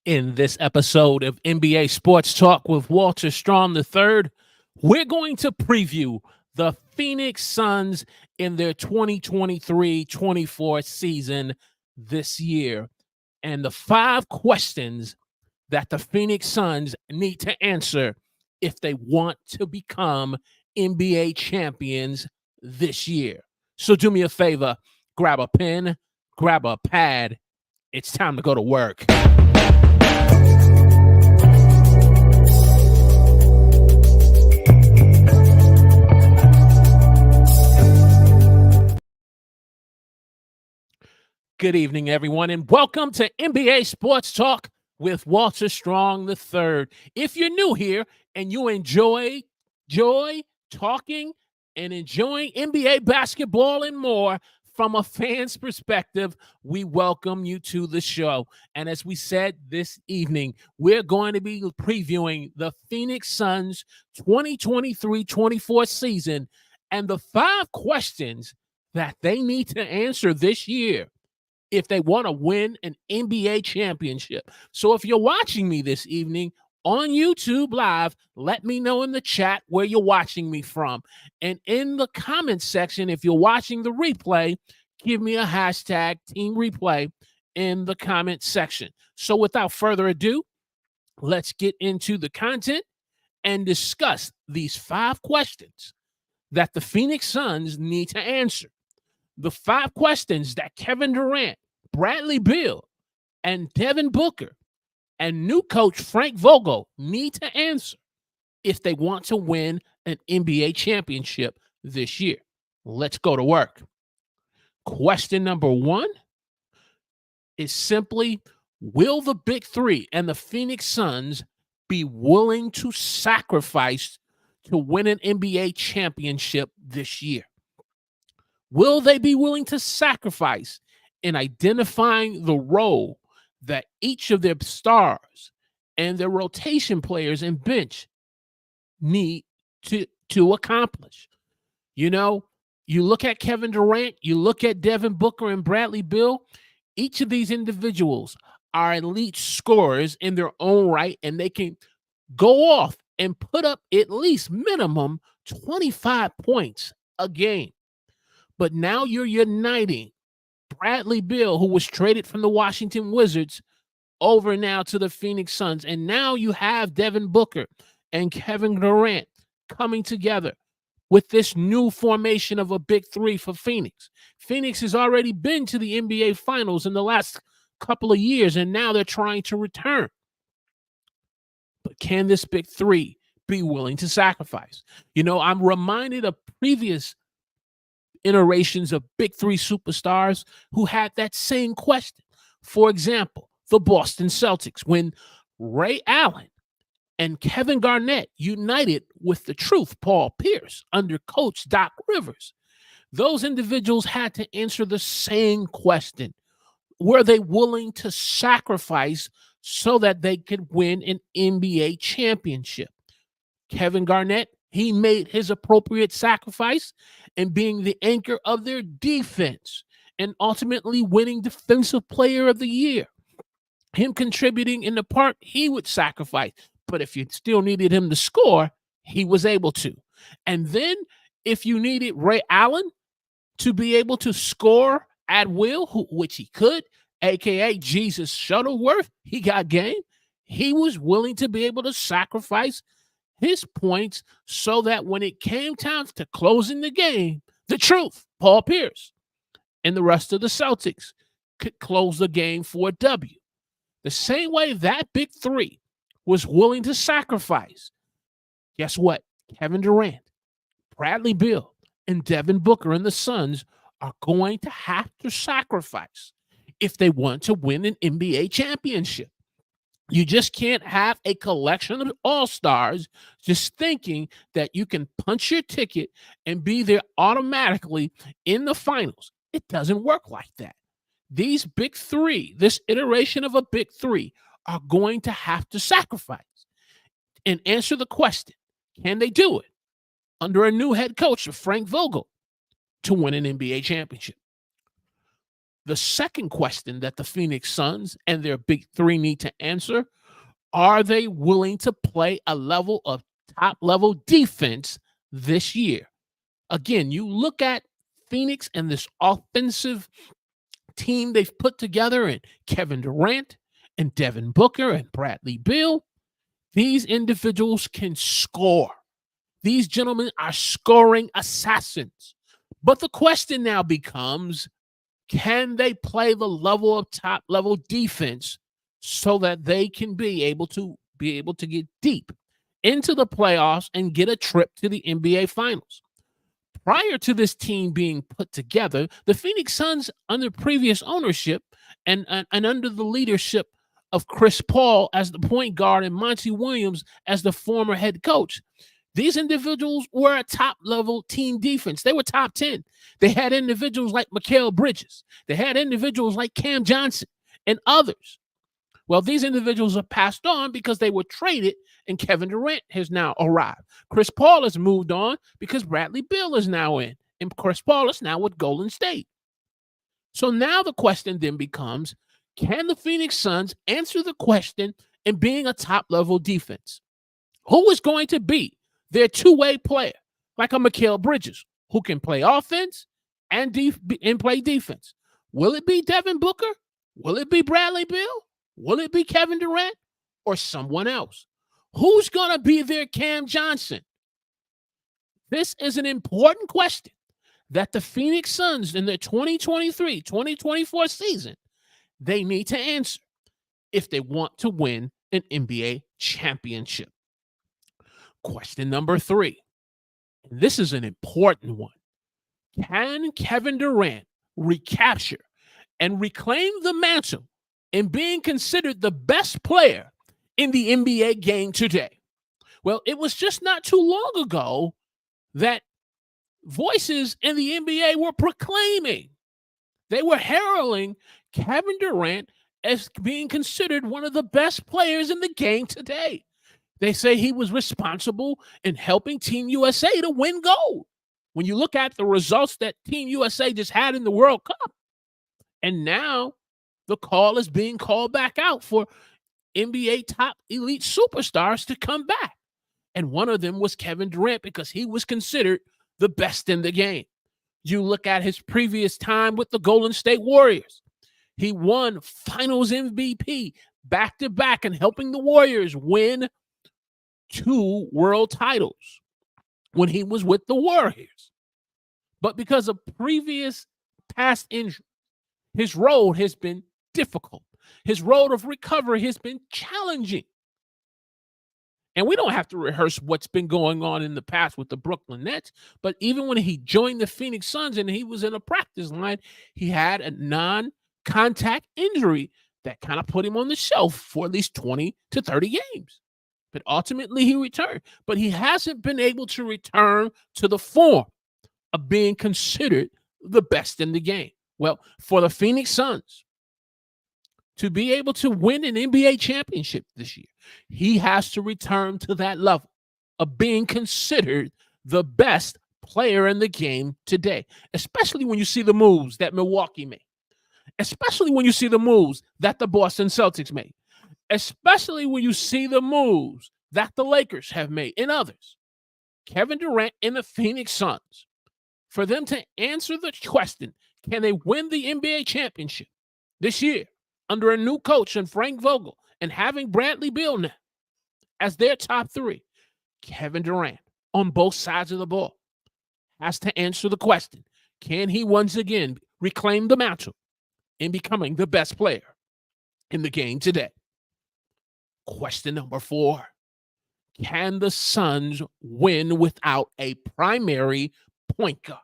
In this episode of NBA Sports Talk with Walter Strahm III, we're going to preview the Phoenix Suns in their 2023-24 season this year and the 5 questions that the Phoenix Suns need to answer if they want to become NBA champions this year. So do me a favor, grab a pen, grab a pad. It's time to go to work. Good evening, everyone, and welcome to NBA Sports Talk with Walter Strahm III. If you're new here and you enjoy talking and enjoying NBA basketball and more from a fan's perspective, we welcome you to the show. And as we said this evening, we're going to be previewing the Phoenix Suns 2023-24 season and the 5 questions that they need to answer this year if they want to win an NBA championship. So if you're watching me this evening on YouTube Live, let me know in the chat where you're watching me from. And in the comments section, if you're watching the replay, give me a hashtag Team Replay in the comment section. So without further ado, let's get into the content and discuss these 5 questions that the Phoenix Suns need to answer. The 5 questions that Kevin Durant, Bradley Beal, and Devin Booker and new coach Frank Vogel need to answer if they want to win an NBA championship this year. Let's go to work. Question number 1 is simply, will the Big Three and the Phoenix Suns be willing to sacrifice to win an NBA championship this year? Will they be willing to sacrifice in identifying the role that each of their stars and their rotation players and bench need to accomplish? You know, you look at Kevin Durant, you look at Devin Booker and Bradley Beal. Each of these individuals are elite scorers in their own right, and they can go off and put up at least minimum 25 points a game. But now you're uniting Bradley Beal, who was traded from the Washington Wizards, over now to the Phoenix Suns. And now you have Devin Booker and Kevin Durant coming together with this new formation of a Big Three for Phoenix. Phoenix has already been to the NBA Finals in the last couple of years, and now they're trying to return. But can this Big Three be willing to sacrifice? You know, I'm reminded of previous iterations of Big Three superstars who had that same question. For example, the Boston Celtics, when Ray Allen and Kevin Garnett united with the truth, Paul Pierce, under coach Doc Rivers. Those individuals had to answer the same question. Were they willing to sacrifice so that they could win an NBA championship? Kevin Garnett, he made his appropriate sacrifice in being the anchor of their defense and ultimately winning Defensive Player of the Year. Him contributing in the part, he would sacrifice. But if you still needed him to score, he was able to. And then if you needed Ray Allen to be able to score at will, which he could, a.k.a. Jesus Shuttleworth, he got game. He was willing to be able to sacrifice his points so that when it came time to closing the game, the truth, Paul Pierce, and the rest of the Celtics could close the game for a W. The same way that Big Three was willing to sacrifice, guess what? Kevin Durant, Bradley Beal, and Devin Booker and the Suns are going to have to sacrifice if they want to win an NBA championship. You just can't have a collection of all-stars just thinking that you can punch your ticket and be there automatically in the finals. It doesn't work like that. These Big Three, this iteration of a Big Three, are going to have to sacrifice and answer the question, can they do it under a new head coach, Frank Vogel, to win an NBA championship? The second question that the Phoenix Suns and their big three need to answer: are they willing to play a level of top level defense this year? Again, you look at Phoenix and this offensive team they've put together, and Kevin Durant and Devin Booker and Bradley Beal. These individuals can score. These gentlemen are scoring assassins. But the question now becomes, can they play the level of top level defense so that they can be able to get deep into the playoffs and get a trip to the NBA Finals? Prior to this team being put together, the Phoenix Suns, under previous ownership and under the leadership of Chris Paul as the point guard and Monty Williams as the former head coach, these individuals were a top-level team defense. They were top 10. They had individuals like Mikal Bridges. They had individuals like Cam Johnson and others. Well, these individuals are passed on because they were traded, and Kevin Durant has now arrived. Chris Paul has moved on because Bradley Beal is now in, and Chris Paul is now with Golden State. So now the question then becomes, can the Phoenix Suns answer the question in being a top-level defense? Who is going to be their two-way player, like a Mikal Bridges, who can play offense and play defense? Will it be Devin Booker? Will it be Bradley Beal? Will it be Kevin Durant or someone else? Who's going to be their Cam Johnson? This is an important question that the Phoenix Suns in the 2023-2024 season, they need to answer if they want to win an NBA championship. Question number 3. This is an important one. Can Kevin Durant recapture and reclaim the mantle in being considered the best player in the NBA game today? Well, it was just not too long ago that voices in the NBA were proclaiming, they were heralding Kevin Durant as being considered one of the best players in the game today. They say he was responsible in helping Team USA to win gold. When you look at the results that Team USA just had in the World Cup, and now the call is being called back out for NBA top elite superstars to come back. And one of them was Kevin Durant because he was considered the best in the game. You look at his previous time with the Golden State Warriors. He won Finals MVP back-to-back and helping the Warriors win 2 world titles when he was with the Warriors. But because of previous past injuries, his road has been difficult. His road of recovery has been challenging. And we don't have to rehearse what's been going on in the past with the Brooklyn Nets, but even when he joined the Phoenix Suns and he was in a practice line, he had a non-contact injury that kind of put him on the shelf for at least 20 to 30 games. But ultimately he returned. But he hasn't been able to return to the form of being considered the best in the game. Well, for the Phoenix Suns to be able to win an NBA championship this year, he has to return to that level of being considered the best player in the game today, especially when you see the moves that Milwaukee made, especially when you see the moves that the Boston Celtics made, especially when you see the moves that the Lakers have made and others. Kevin Durant and the Phoenix Suns, for them to answer the question, can they win the NBA championship this year under a new coach and Frank Vogel and having Bradley Beal now as their top 3, Kevin Durant on both sides of the ball has to answer the question, can he once again reclaim the mantle in becoming the best player in the game today? Question number 4, can the Suns win without a primary point guard?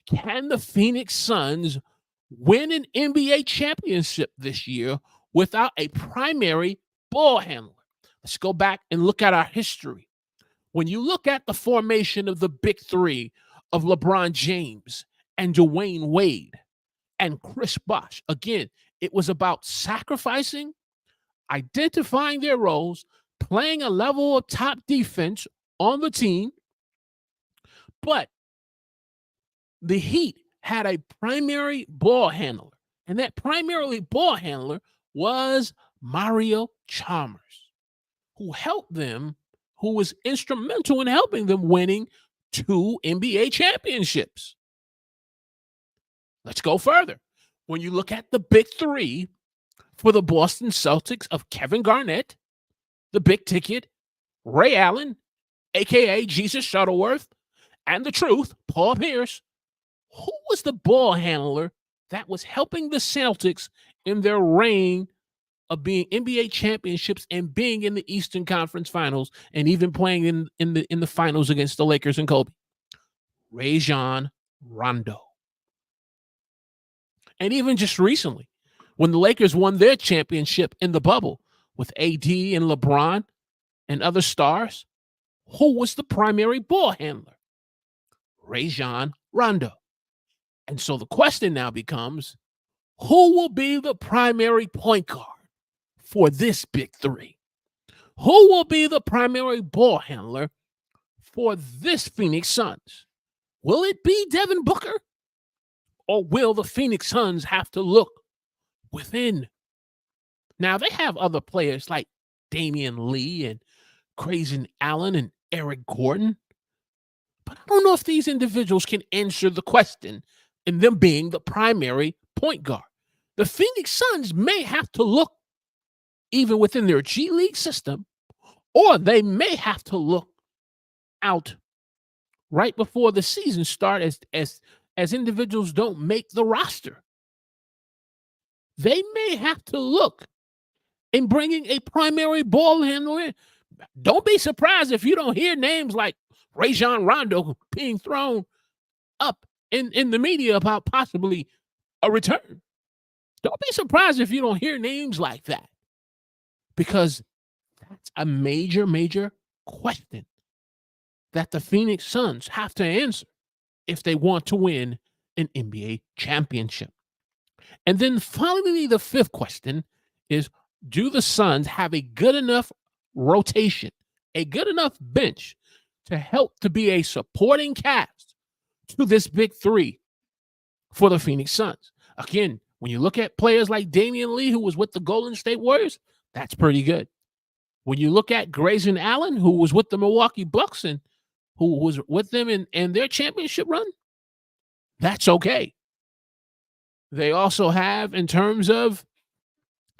Can the Phoenix Suns win an NBA championship this year without a primary ball handler? Let's go back and look at our history. When you look at the formation of the big 3 of LeBron James and Dwayne Wade and Chris Bosh, again, it was about sacrificing, identifying their roles, playing a level of top defense on the team, but the Heat had a primary ball handler, and that primarily ball handler was Mario Chalmers, who helped them, who was instrumental in helping them winning 2 NBA championships. Let's go further. When you look at the big three for the Boston Celtics of Kevin Garnett, the big ticket, Ray Allen, aka Jesus Shuttleworth, and the truth, Paul Pierce, who was the ball handler that was helping the Celtics in their reign of being NBA championships and being in the Eastern Conference Finals and even playing in the finals against the Lakers and Kobe? Rajon Rondo. And even just recently, when the Lakers won their championship in the bubble with AD and LeBron and other stars, who was the primary ball handler? Rajon Rondo. And so the question now becomes, who will be the primary point guard for this big three? Who will be the primary ball handler for this Phoenix Suns? Will it be Devin Booker? Or will the Phoenix Suns have to look within? Now, they have other players like Damian Lee and Grayson Allen and Eric Gordon, but I don't know if these individuals can answer the question in them being the primary point guard. The Phoenix Suns may have to look even within their G League system, or they may have to look out right before the season starts as individuals don't make the roster. They may have to look in bringing a primary ball handler in. Don't be surprised if you don't hear names like Rajon Rondo being thrown up in the media about possibly a return. Don't be surprised if you don't hear names like that, because that's a major, major question that the Phoenix Suns have to answer if they want to win an NBA championship. And then finally, the fifth question is, do the Suns have a good enough rotation, a good enough bench to help to be a supporting cast to this big three for the Phoenix Suns? Again, when you look at players like Damian Lee, who was with the Golden State Warriors, that's pretty good. When you look at Grayson Allen, who was with the Milwaukee Bucks and who was with them in their championship run, that's okay. They also have, in terms of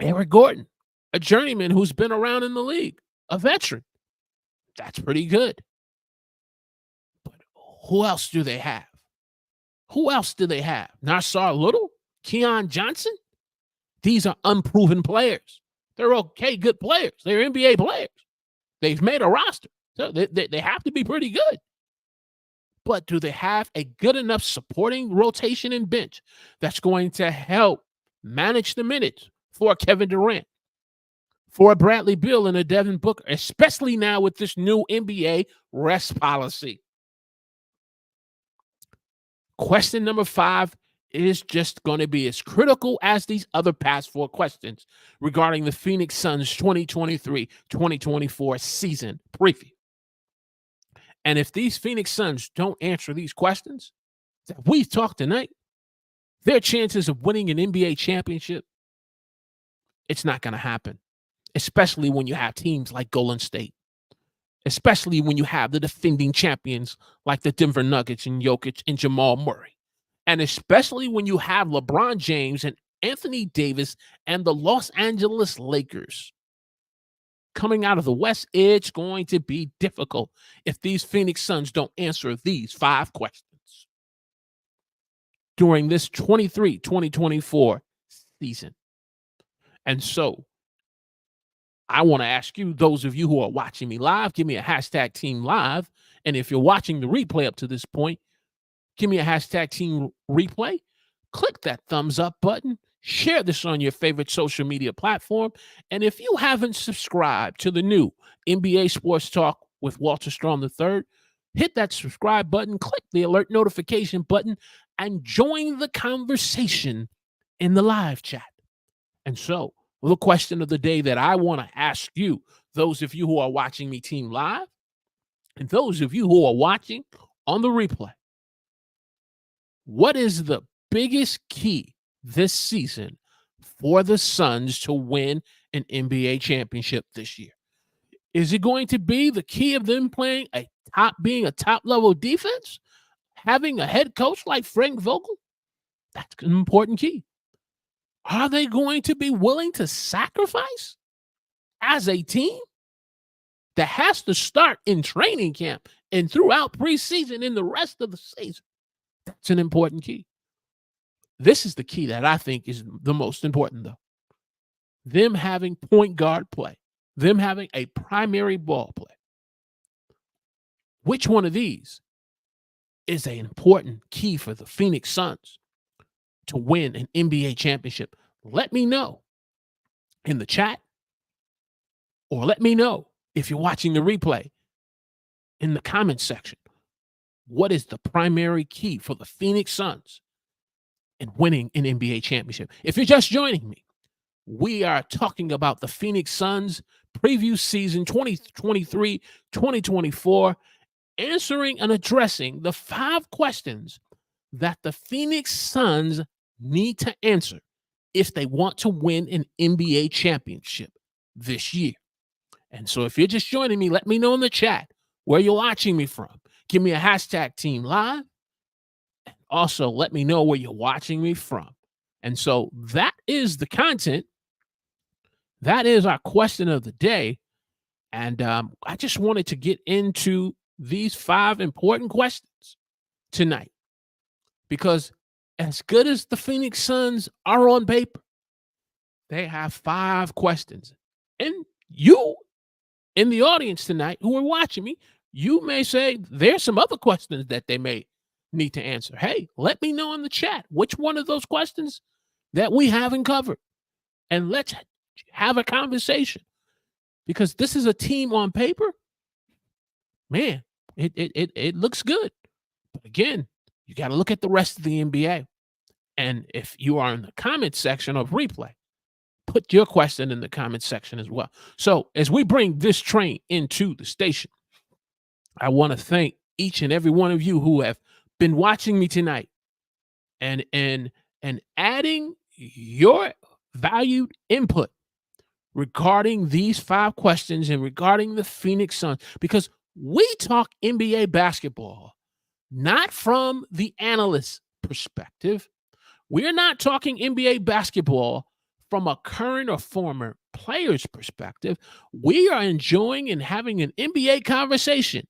Eric Gordon, a journeyman who's been around in the league, a veteran. That's pretty good. But who else do they have? Who else do they have? Nassar Little? Keon Johnson? These are unproven players. They're okay, good players. They're NBA players. They've made a roster. So they have to be pretty good. But do they have a good enough supporting rotation and bench that's going to help manage the minutes for Kevin Durant, for a Bradley Beal and a Devin Booker, especially now with this new NBA rest policy? Question number 5 is just going to be as critical as these other past 4 questions regarding the Phoenix Suns 2023-2024 season preview. And if these Phoenix Suns don't answer these questions that we've talked tonight, their chances of winning an NBA championship, it's not going to happen, especially when you have teams like Golden State, especially when you have the defending champions like the Denver Nuggets and Jokic and Jamal Murray, and especially when you have LeBron James and Anthony Davis and the Los Angeles Lakers. Coming out of the West, it's going to be difficult if these Phoenix Suns don't answer these 5 questions during this 2024 season. And so I want to ask you, those of you who are watching me live, give me a hashtag Team Live. And if you're watching the replay up to this point, give me a hashtag Team Replay. Click that thumbs up button. Share this on your favorite social media platform. And if you haven't subscribed to the new NBA Sports Talk with Walter Strom III, hit that subscribe button, click the alert notification button, and join the conversation in the live chat. And so, the question of the day that I want to ask you, those of you who are watching me Team Live, and those of you who are watching on the replay, What is the biggest key this season for the Suns to win an NBA championship this year? Is it going to be the key of them being a top level defense? Having a head coach like Frank Vogel? That's an important key. Are they going to be willing to sacrifice as a team that has to start in training camp and throughout preseason and the rest of the season? That's an important key. This is the key that I think is the most important, though. Them having point guard play, them having a primary ball play. Which one of these is an important key for the Phoenix Suns to win an NBA championship? Let me know in the chat, or let me know if you're watching the replay in the comments section. What is the primary key for the Phoenix Suns in winning an NBA championship? If you're just joining me, we are talking about the Phoenix Suns preview season 2023-2024, answering and addressing the 5 questions that the Phoenix Suns need to answer if they want to win an NBA championship this year. And so if you're just joining me, let me know in the chat where you're watching me from. Give me a hashtag Team Live. Also, let me know where you're watching me from. And so that is the content. That is our question of the day. And I just wanted to get into these 5 important questions tonight, because as good as the Phoenix Suns are on paper, they have 5 questions. And you in the audience tonight who are watching me, you may say there's some other questions that they may need to answer. Hey, let me know in the chat which one of those questions that we haven't covered. And let's have a conversation, because this is a team on paper. Man, it looks good. But again, you got to look at the rest of the NBA. And if you are in the comment section of replay, put your question in the comment section as well. So as we bring this train into the station, I want to thank each and every one of you who have been watching me tonight and adding your valued input regarding these 5 questions and regarding the Phoenix Suns, because we talk NBA basketball not from the analyst perspective. We're not talking NBA basketball from a current or former player's perspective. We are enjoying and having an NBA conversation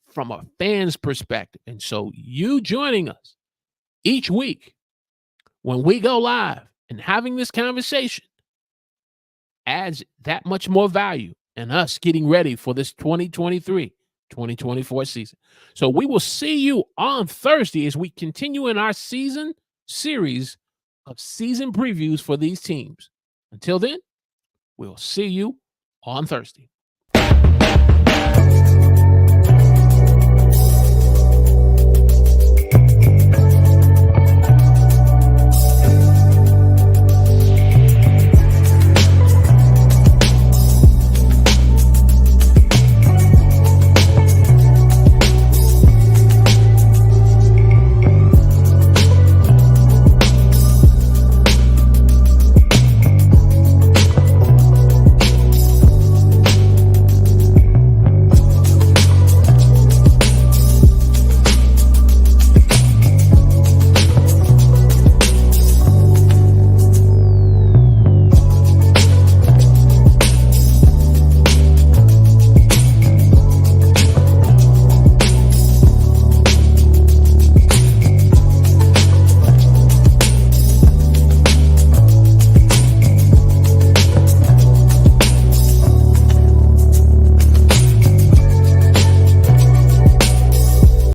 from a fan's perspective. And so you joining us each week when we go live and having this conversation adds that much more value in us getting ready for this 2023-2024 season. So we will see you on Thursday as we continue in our season series of season previews for these teams. Until then, we'll see you on Thursday.